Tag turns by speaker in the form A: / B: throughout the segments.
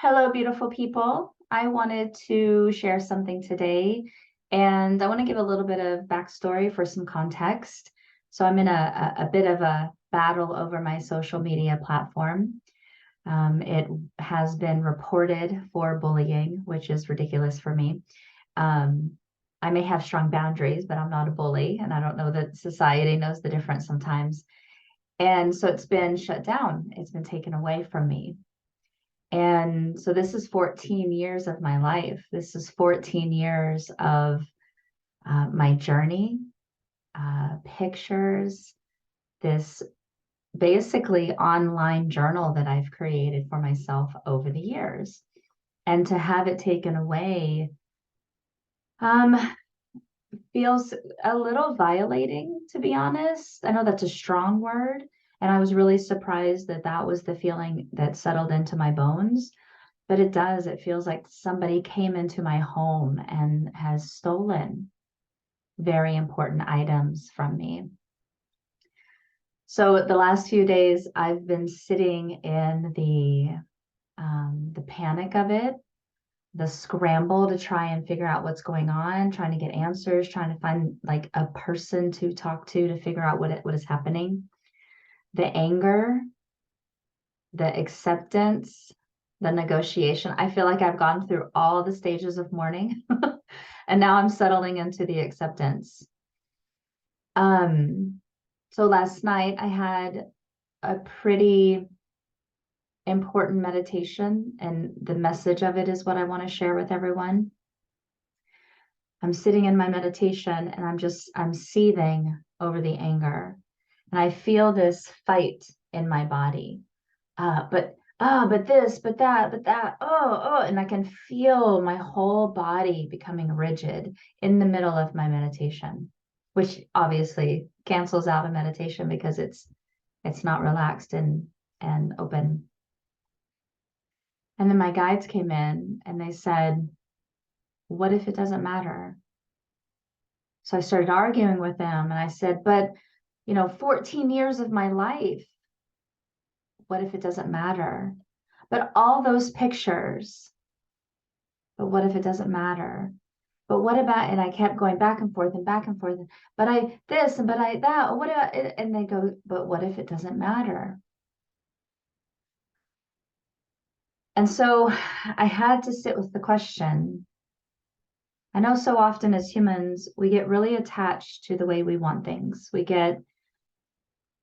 A: Hello, beautiful people. I wanted to share something today, and I want to give a little bit of backstory for some context. So I'm in a bit of a battle over my social media platform. It has been reported for bullying, which is ridiculous for me. Um, I may have strong boundaries, but I'm not a bully, and I don't know that society knows the difference sometimes. And so it's been shut down. It's been taken away from me. And so this is 14 years of my life. This is 14 years of my journey, pictures, this basically online journal that I've created for myself over the years. And to have it taken away um, feels a little violating, to be honest. I know that's a strong word. And I was really surprised that that was the feeling that settled into my bones. But it does. It feels like somebody came into my home and has stolen very important items from me. So the last few days, I've been sitting in the panic of it, the scramble to try and figure out what's going on, trying to get answers, trying to find like a person to talk to figure out what is happening. The anger, the acceptance, the negotiation. I feel like I've gone through all the stages of mourning and now I'm settling into the acceptance. So last night I had a pretty important meditation, and the message of it is what I want to share with everyone. I'm sitting in my meditation and I'm seething over the anger. And I feel this fight in my body. But this, but that, and I can feel my whole body becoming rigid in the middle of my meditation, which obviously cancels out a meditation because it's not relaxed and open. And then my guides came in and they said, "What if it doesn't matter?" So I started arguing with them and I said, "But 14 years of my life, what if it doesn't matter? But all those pictures, but what if it doesn't matter? But what about," and I kept going back and forth and back and forth, "but I this and but I that, what about it?" And they go, "But what if it doesn't matter?" And so I had to sit with the question. I know so often as humans, we get really attached to the way we want things. We get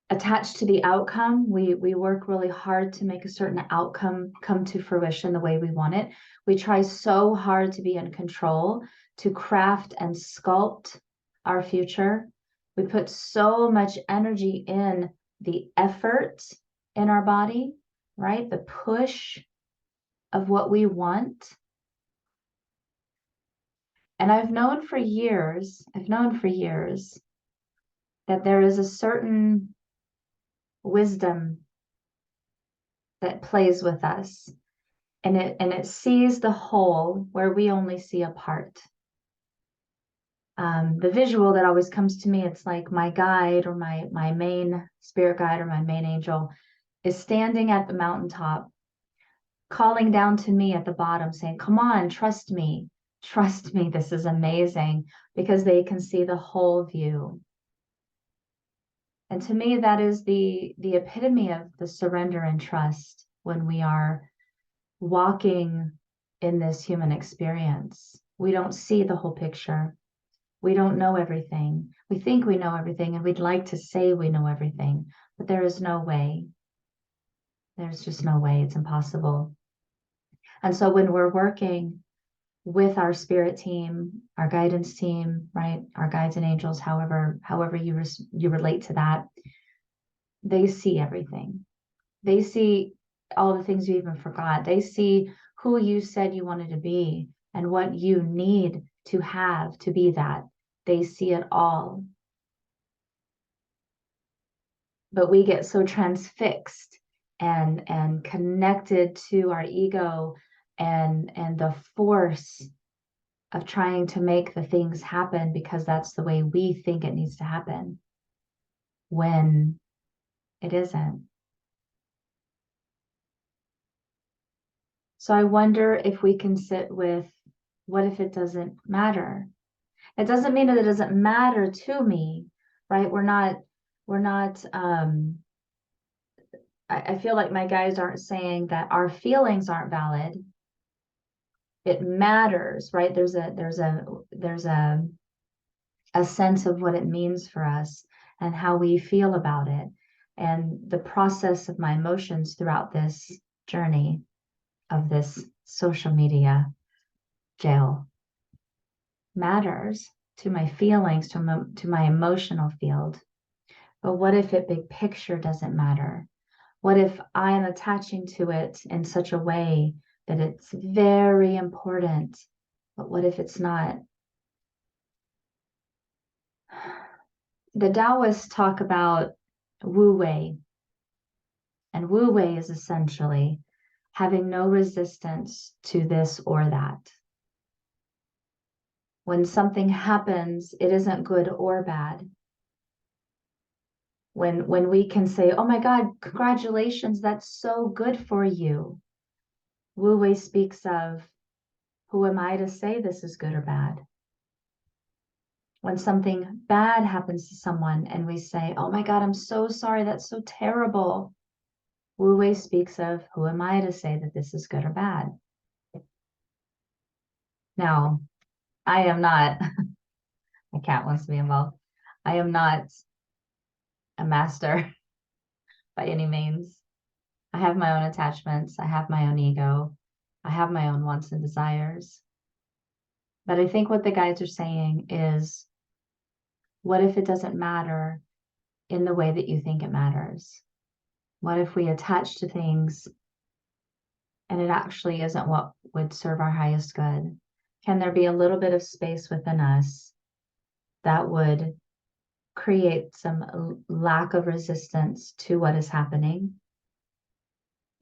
A: attached to the outcome. We work really hard to make a certain outcome come to fruition the way we want it. We try so hard to be in control, to craft and sculpt our future. We put so much energy in the effort in our body, right? The push of what we want. And I've known for years that there is a certain wisdom that plays with us, and it sees the whole where we only see a part. The visual that always comes to me, it's like my guide or my main spirit guide or my main angel is standing at the mountaintop, calling down to me at the bottom, saying, "Come on, trust me, this is amazing," because they can see the whole view. And to me, that is the epitome of the surrender and trust when we are walking in this human experience. We don't see the whole picture. We don't know everything. We think we know everything, and we'd like to say we know everything, but there is no way. There's just no way. It's impossible. And so when we're working with our spirit team, our guidance team, right? Our guides and angels, however you relate to that, they see everything. They see all the things you even forgot. They see who you said you wanted to be and what you need to have to be that. They see it all. But we get so transfixed and connected to our ego and the force of trying to make the things happen because that's the way we think it needs to happen, when it isn't. So I wonder if we can sit with, what if it doesn't matter? It doesn't mean that it doesn't matter to me, right? We're not, I feel like my guides aren't saying that our feelings aren't valid. It matters, right? There's a sense of what it means for us and how we feel about it, and the process of my emotions throughout this journey of this social media jail matters to my feelings, to my emotional field. But what if it big picture doesn't matter? What if I'm attaching to it in such a way that it's very important, but what if it's not? The Taoists talk about Wu Wei, and Wu Wei is essentially having no resistance to this or that. When something happens, it isn't good or bad. When we can say, oh my God, congratulations, that's so good for you. Wu Wei speaks of, who am I to say this is good or bad? When something bad happens to someone and we say, oh my God, I'm so sorry, that's so terrible. Wu Wei speaks of, who am I to say that this is good or bad? Now, I am not, my cat wants to be involved. I am not a master by any means. I have my own attachments. I have my own ego. I have my own wants and desires. But I think what the guides are saying is, what if it doesn't matter in the way that you think it matters? What if we attach to things and it actually isn't what would serve our highest good? Can there be a little bit of space within us that would create some lack of resistance to what is happening?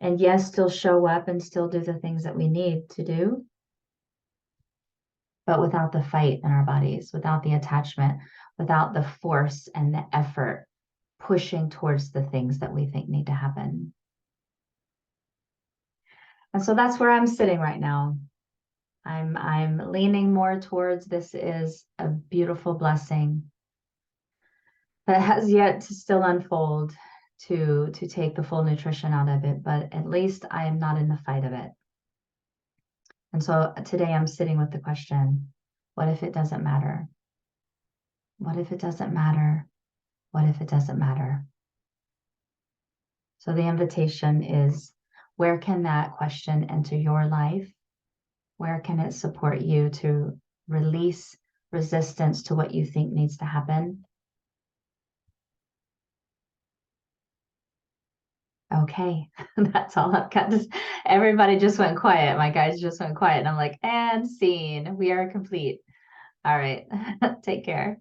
A: And yes, still show up and still do the things that we need to do, but without the fight in our bodies, without the attachment, without the force and the effort pushing towards the things that we think need to happen. And so that's where I'm sitting right now. I'm leaning more towards, this is a beautiful blessing that has yet to still unfold, to take the full nutrition out of it, but at least I am not in the fight of it. And so today I'm sitting with the question, what if it doesn't matter? What if it doesn't matter? What if it doesn't matter? So the invitation is, where can that question enter your life? Where can it support you to release resistance to what you think needs to happen? Okay, that's all I've got. Everybody just went quiet. My guys just went quiet. And I'm like, and scene. We are complete. All right. Take care.